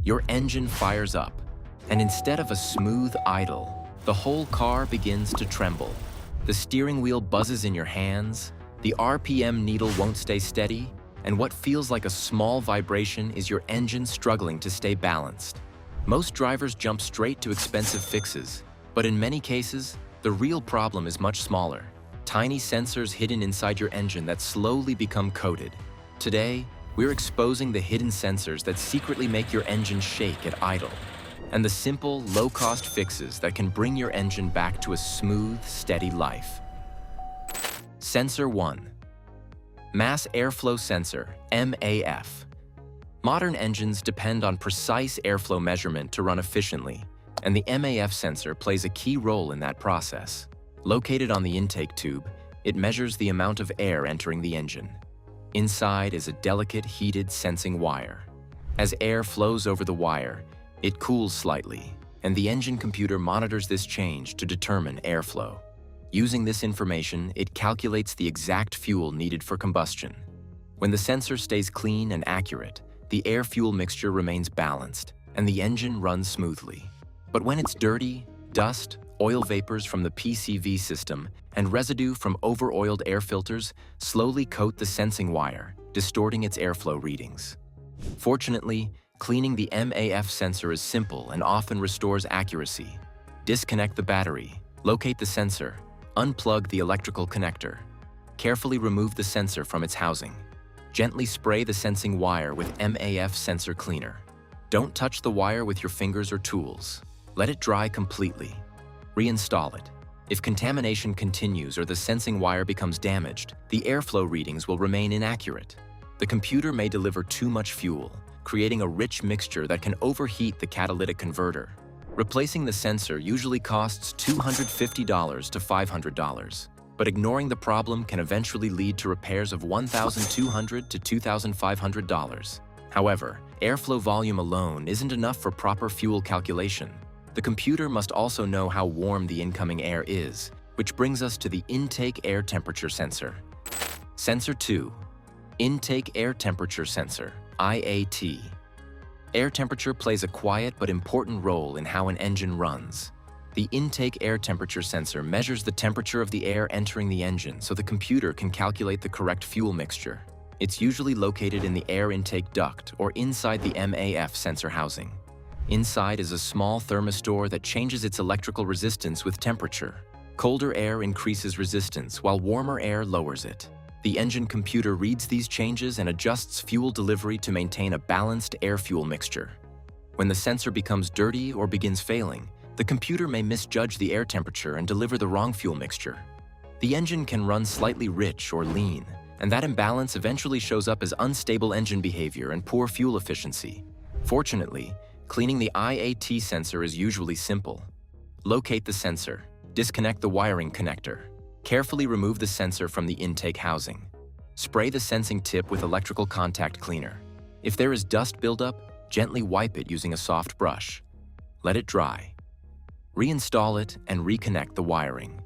Your engine fires up, and instead of a smooth idle, the whole car begins to tremble. The steering wheel buzzes in your hands, the RPM needle won't stay steady, and what feels like a small vibration is your engine struggling to stay balanced. Most drivers jump straight to expensive fixes, but in many cases, the real problem is much smaller. Tiny sensors hidden inside your engine that slowly become coated. Today, we're exposing the hidden sensors that secretly make your engine shake at idle, and the simple, low-cost fixes that can bring your engine back to a smooth, steady life. Sensor 1. Mass Airflow Sensor, MAF. Modern engines depend on precise airflow measurement to run efficiently, and the MAF sensor plays a key role in that process. Located on the intake tube, it measures the amount of air entering the engine. Inside is a delicate, heated sensing wire. As air flows over the wire, it cools slightly, and the engine computer monitors this change to determine airflow. Using this information, it calculates the exact fuel needed for combustion. When the sensor stays clean and accurate, the air-fuel mixture remains balanced, and the engine runs smoothly. But when it's dirty, dust, oil vapors from the PCV system, and residue from over-oiled air filters slowly coat the sensing wire, distorting its airflow readings. Fortunately, cleaning the MAF sensor is simple and often restores accuracy. Disconnect the battery, locate the sensor, unplug the electrical connector. Carefully remove the sensor from its housing. Gently spray the sensing wire with MAF sensor cleaner. Don't touch the wire with your fingers or tools. Let it dry completely. Reinstall it. If contamination continues or the sensing wire becomes damaged, the airflow readings will remain inaccurate. The computer may deliver too much fuel, creating a rich mixture that can overheat the catalytic converter. Replacing the sensor usually costs $250 to $500, but ignoring the problem can eventually lead to repairs of $1,200 to $2,500. However, airflow volume alone isn't enough for proper fuel calculation. The computer must also know how warm the incoming air is, which brings us to the intake air temperature sensor. Sensor 2. Intake air temperature sensor, IAT. Air temperature plays a quiet but important role in how an engine runs. The intake air temperature sensor measures the temperature of the air entering the engine so the computer can calculate the correct fuel mixture. It's usually located in the air intake duct or inside the MAF sensor housing. Inside is a small thermistor that changes its electrical resistance with temperature. Colder air increases resistance while warmer air lowers it. The engine computer reads these changes and adjusts fuel delivery to maintain a balanced air-fuel mixture. When the sensor becomes dirty or begins failing, the computer may misjudge the air temperature and deliver the wrong fuel mixture. The engine can run slightly rich or lean, and that imbalance eventually shows up as unstable engine behavior and poor fuel efficiency. Fortunately, cleaning the IAT sensor is usually simple. Locate the sensor, disconnect the wiring connector. Carefully remove the sensor from the intake housing. Spray the sensing tip with electrical contact cleaner. If there is dust buildup, gently wipe it using a soft brush. Let it dry. Reinstall it and reconnect the wiring.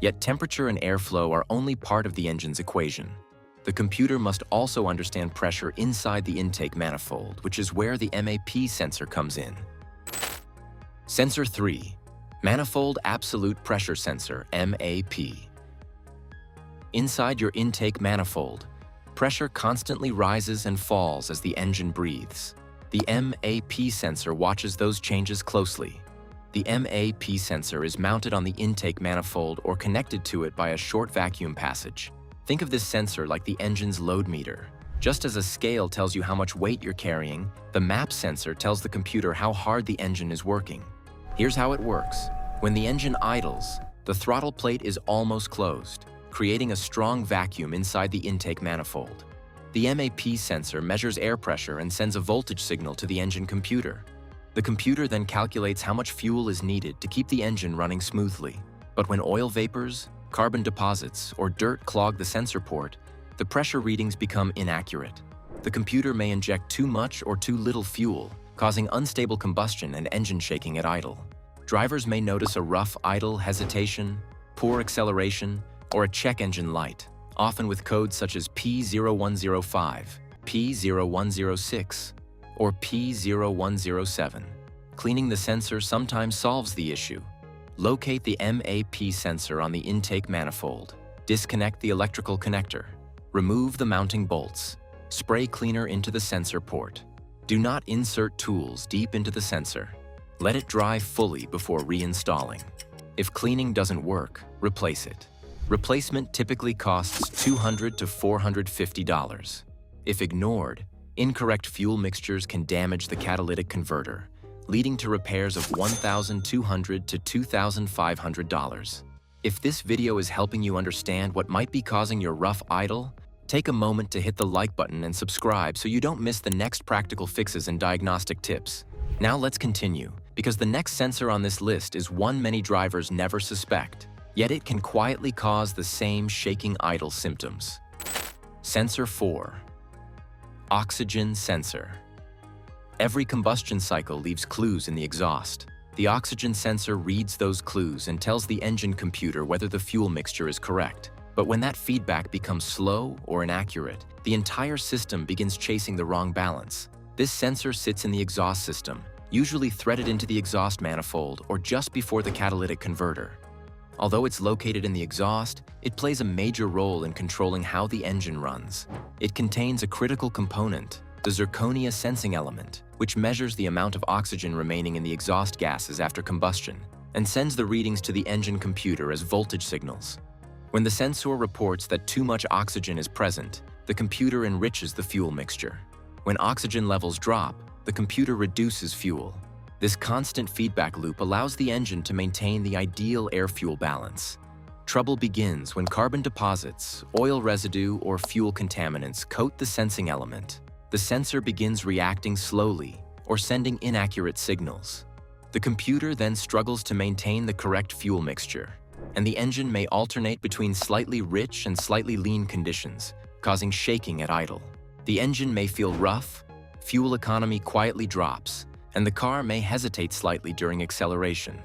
Yet temperature and airflow are only part of the engine's equation. The computer must also understand pressure inside the intake manifold, which is where the MAP sensor comes in. Sensor 3. Manifold Absolute Pressure Sensor, MAP. Inside your intake manifold, pressure constantly rises and falls as the engine breathes. The MAP sensor watches those changes closely. The MAP sensor is mounted on the intake manifold or connected to it by a short vacuum passage. Think of this sensor like the engine's load meter. Just as a scale tells you how much weight you're carrying, the MAP sensor tells the computer how hard the engine is working. Here's how it works. When the engine idles, the throttle plate is almost closed, creating a strong vacuum inside the intake manifold. The MAP sensor measures air pressure and sends a voltage signal to the engine computer. The computer then calculates how much fuel is needed to keep the engine running smoothly. But when oil vapors, carbon deposits, or dirt clog the sensor port, the pressure readings become inaccurate. The computer may inject too much or too little fuel, causing unstable combustion and engine shaking at idle. Drivers may notice a rough idle hesitation, poor acceleration, or a check engine light, often with codes such as P0105, P0106, or P0107. Cleaning the sensor sometimes solves the issue. Locate the MAP sensor on the intake manifold. Disconnect the electrical connector. Remove the mounting bolts. Spray cleaner into the sensor port. Do not insert tools deep into the sensor. Let it dry fully before reinstalling. If cleaning doesn't work, replace it. Replacement typically costs $200 to $450. If ignored, incorrect fuel mixtures can damage the catalytic converter, leading to repairs of $1,200 to $2,500. If this video is helping you understand what might be causing your rough idle, take a moment to hit the like button and subscribe so you don't miss the next practical fixes and diagnostic tips. Now let's continue, because the next sensor on this list is one many drivers never suspect, yet it can quietly cause the same shaking idle symptoms. Sensor 4. Oxygen sensor. Every combustion cycle leaves clues in the exhaust. The oxygen sensor reads those clues and tells the engine computer whether the fuel mixture is correct. But when that feedback becomes slow or inaccurate, the entire system begins chasing the wrong balance. This sensor sits in the exhaust system, usually threaded into the exhaust manifold or just before the catalytic converter. Although it's located in the exhaust, it plays a major role in controlling how the engine runs. It contains a critical component, the zirconia sensing element, which measures the amount of oxygen remaining in the exhaust gases after combustion, and sends the readings to the engine computer as voltage signals. When the sensor reports that too much oxygen is present, the computer enriches the fuel mixture. When oxygen levels drop, the computer reduces fuel. This constant feedback loop allows the engine to maintain the ideal air-fuel balance. Trouble begins when carbon deposits, oil residue, or fuel contaminants coat the sensing element. The sensor begins reacting slowly or sending inaccurate signals. The computer then struggles to maintain the correct fuel mixture, and the engine may alternate between slightly rich and slightly lean conditions, causing shaking at idle. The engine may feel rough, fuel economy quietly drops, and the car may hesitate slightly during acceleration.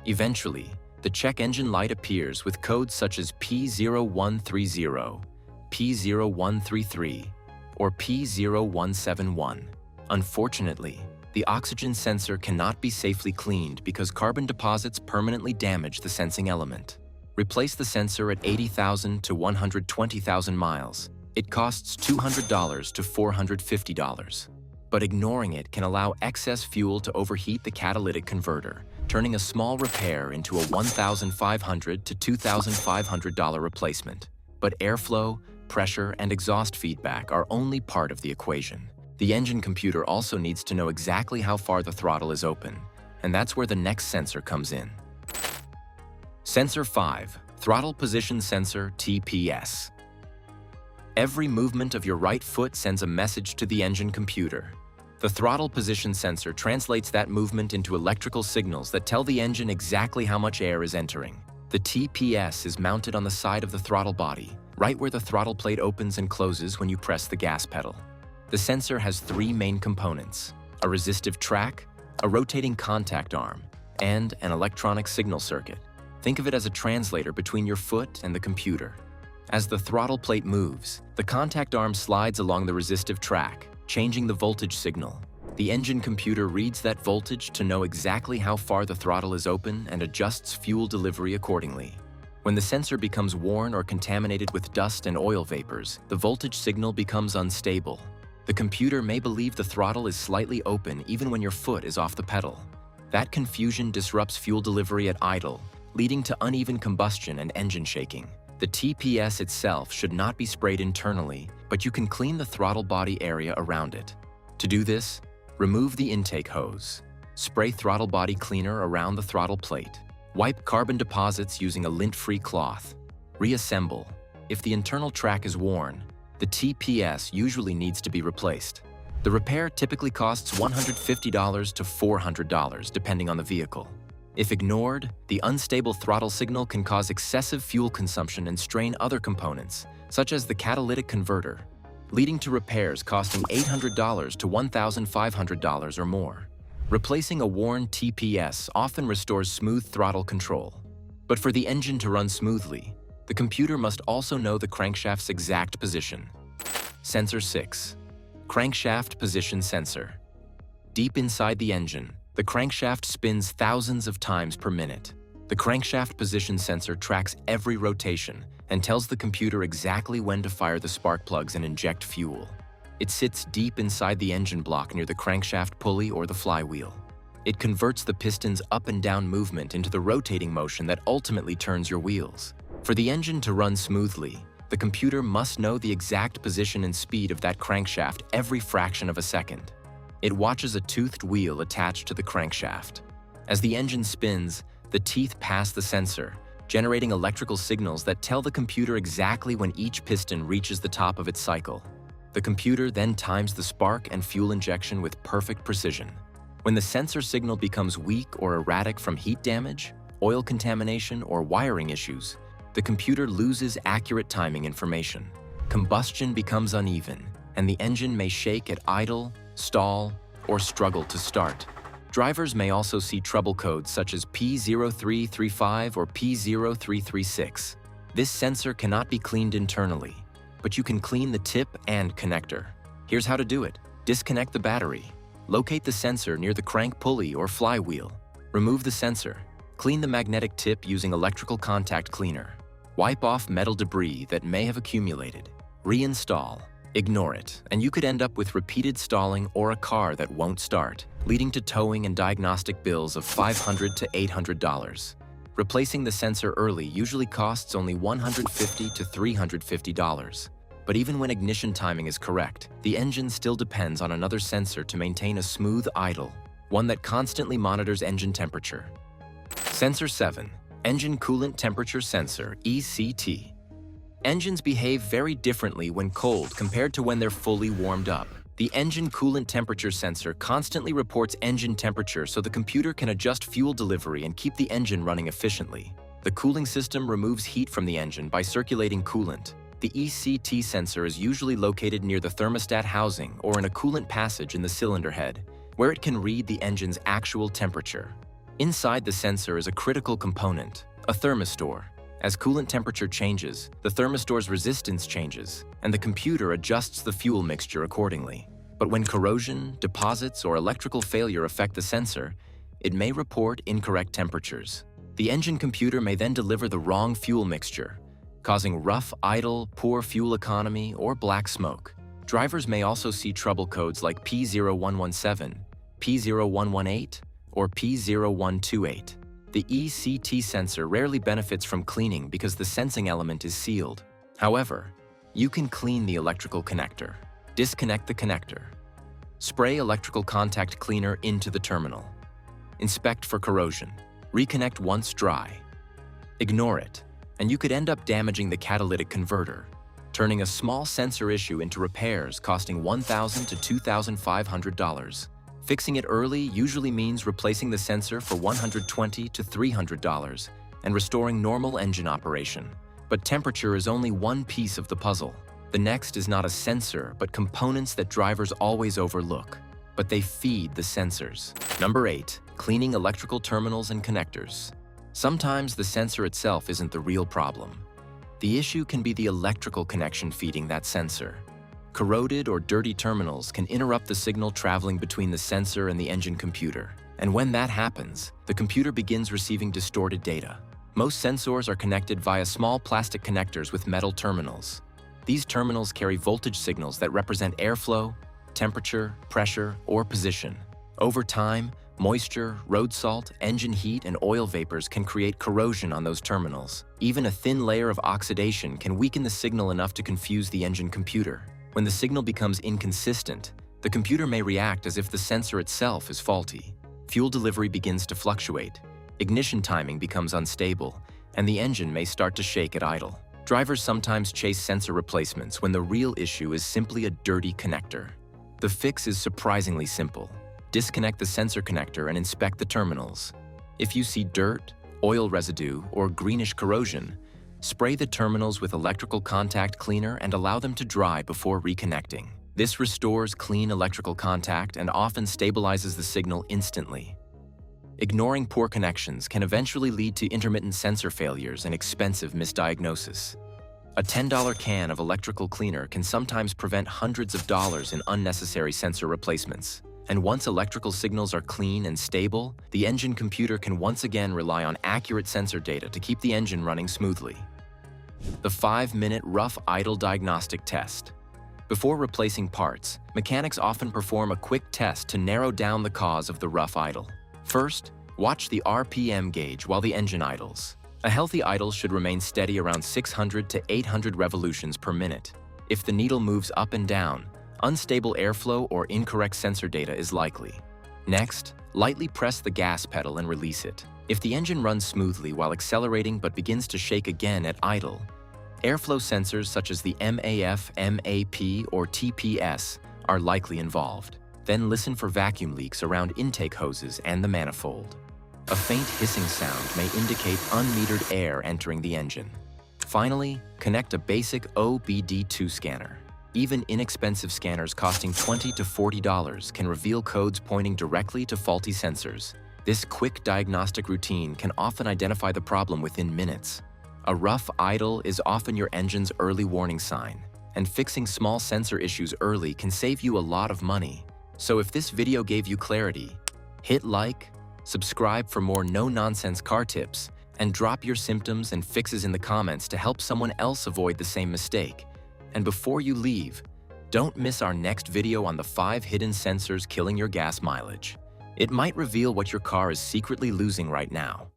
Eventually, the check engine light appears with codes such as P0130, P0133, or P0171. Unfortunately, the oxygen sensor cannot be safely cleaned because carbon deposits permanently damage the sensing element. Replace the sensor at 80,000 to 120,000 miles. It costs $200 to $450. But ignoring it can allow excess fuel to overheat the catalytic converter, turning a small repair into a $1,500 to $2,500 replacement. But airflow, pressure, and exhaust feedback are only part of the equation. The engine computer also needs to know exactly how far the throttle is open, and that's where the next sensor comes in. Sensor 5, Throttle Position Sensor TPS. Every movement of your right foot sends a message to the engine computer. The throttle position sensor translates that movement into electrical signals that tell the engine exactly how much air is entering. The TPS is mounted on the side of the throttle body, right where the throttle plate opens and closes when you press the gas pedal. The sensor has three main components: a resistive track, a rotating contact arm, and an electronic signal circuit. Think of it as a translator between your foot and the computer. As the throttle plate moves, the contact arm slides along the resistive track, changing the voltage signal. The engine computer reads that voltage to know exactly how far the throttle is open and adjusts fuel delivery accordingly. When the sensor becomes worn or contaminated with dust and oil vapors, the voltage signal becomes unstable. The computer may believe the throttle is slightly open even when your foot is off the pedal. That confusion disrupts fuel delivery at idle, leading to uneven combustion and engine shaking. The TPS itself should not be sprayed internally, but you can clean the throttle body area around it. To do this, remove the intake hose. Spray throttle body cleaner around the throttle plate. Wipe carbon deposits using a lint-free cloth. Reassemble. If the internal track is worn, the TPS usually needs to be replaced. The repair typically costs $150 to $400, depending on the vehicle. If ignored, the unstable throttle signal can cause excessive fuel consumption and strain other components, such as the catalytic converter, leading to repairs costing $800 to $1,500 or more. Replacing a worn TPS often restores smooth throttle control. But for the engine to run smoothly, the computer must also know the crankshaft's exact position. Sensor 6. Crankshaft Position Sensor. Deep inside the engine, the crankshaft spins thousands of times per minute. The crankshaft position sensor tracks every rotation and tells the computer exactly when to fire the spark plugs and inject fuel. It sits deep inside the engine block near the crankshaft pulley or the flywheel. It converts the piston's up and down movement into the rotating motion that ultimately turns your wheels. For the engine to run smoothly, the computer must know the exact position and speed of that crankshaft every fraction of a second. It watches a toothed wheel attached to the crankshaft. As the engine spins, the teeth pass the sensor, generating electrical signals that tell the computer exactly when each piston reaches the top of its cycle. The computer then times the spark and fuel injection with perfect precision. When the sensor signal becomes weak or erratic from heat damage, oil contamination, or wiring issues, the computer loses accurate timing information. Combustion becomes uneven, and the engine may shake at idle, stall, or struggle to start. Drivers may also see trouble codes such as P0335 or P0336. This sensor cannot be cleaned internally, but you can clean the tip and connector. Here's how to do it. Disconnect the battery. Locate the sensor near the crank pulley or flywheel. Remove the sensor. Clean the magnetic tip using electrical contact cleaner. Wipe off metal debris that may have accumulated. Reinstall. Ignore it, and you could end up with repeated stalling or a car that won't start, leading to towing and diagnostic bills of $500 to $800. Replacing the sensor early usually costs only $150 to $350. But even when ignition timing is correct, the engine still depends on another sensor to maintain a smooth idle, one that constantly monitors engine temperature. Sensor 7. Engine Coolant Temperature Sensor, ECT. Engines behave very differently when cold compared to when they're fully warmed up. The engine coolant temperature sensor constantly reports engine temperature so the computer can adjust fuel delivery and keep the engine running efficiently. The cooling system removes heat from the engine by circulating coolant. The ECT sensor is usually located near the thermostat housing or in a coolant passage in the cylinder head, where it can read the engine's actual temperature. Inside the sensor is a critical component, a thermistor. As coolant temperature changes, the thermistor's resistance changes, and the computer adjusts the fuel mixture accordingly. But when corrosion, deposits, or electrical failure affect the sensor, it may report incorrect temperatures. The engine computer may then deliver the wrong fuel mixture, causing rough idle, poor fuel economy, or black smoke. Drivers may also see trouble codes like P0117, P0118, or P0128. The ECT sensor rarely benefits from cleaning because the sensing element is sealed. However, you can clean the electrical connector. Disconnect the connector. Spray electrical contact cleaner into the terminal. Inspect for corrosion. Reconnect once dry. Ignore it, and you could end up damaging the catalytic converter, turning a small sensor issue into repairs costing $1,000 to $2,500. Fixing it early usually means replacing the sensor for $120 to $300 and restoring normal engine operation. But temperature is only one piece of the puzzle. The next is not a sensor, but components that drivers always overlook, but they feed the sensors. Number 8. Cleaning electrical terminals and connectors. Sometimes the sensor itself isn't the real problem. The issue can be the electrical connection feeding that sensor. Corroded or dirty terminals can interrupt the signal traveling between the sensor and the engine computer. And when that happens, the computer begins receiving distorted data. Most sensors are connected via small plastic connectors with metal terminals. These terminals carry voltage signals that represent airflow, temperature, pressure, or position. Over time, moisture, road salt, engine heat, and oil vapors can create corrosion on those terminals. Even a thin layer of oxidation can weaken the signal enough to confuse the engine computer. When the signal becomes inconsistent, the computer may react as if the sensor itself is faulty. Fuel delivery begins to fluctuate, ignition timing becomes unstable, and the engine may start to shake at idle. Drivers sometimes chase sensor replacements when the real issue is simply a dirty connector. The fix is surprisingly simple. Disconnect the sensor connector and inspect the terminals. If you see dirt, oil residue, or greenish corrosion, spray the terminals with electrical contact cleaner and allow them to dry before reconnecting. This restores clean electrical contact and often stabilizes the signal instantly. Ignoring poor connections can eventually lead to intermittent sensor failures and expensive misdiagnosis. A $10 can of electrical cleaner can sometimes prevent hundreds of dollars in unnecessary sensor replacements. And once electrical signals are clean and stable, the engine computer can once again rely on accurate sensor data to keep the engine running smoothly. The 5-minute rough idle diagnostic test. Before replacing parts, mechanics often perform a quick test to narrow down the cause of the rough idle. First, watch the RPM gauge while the engine idles. A healthy idle should remain steady around 600 to 800 revolutions per minute. If the needle moves up and down, unstable airflow or incorrect sensor data is likely. Next, lightly press the gas pedal and release it. If the engine runs smoothly while accelerating but begins to shake again at idle, airflow sensors such as the MAF, MAP, or TPS are likely involved. Then listen for vacuum leaks around intake hoses and the manifold. A faint hissing sound may indicate unmetered air entering the engine. Finally, connect a basic OBD2 scanner. Even inexpensive scanners costing $20 to $40 can reveal codes pointing directly to faulty sensors. This quick diagnostic routine can often identify the problem within minutes. A rough idle is often your engine's early warning sign, and fixing small sensor issues early can save you a lot of money. So if this video gave you clarity, hit like, subscribe for more no-nonsense car tips, and drop your symptoms and fixes in the comments to help someone else avoid the same mistake. And before you leave, don't miss our next video on the 5 hidden sensors killing your gas mileage. It might reveal what your car is secretly losing right now.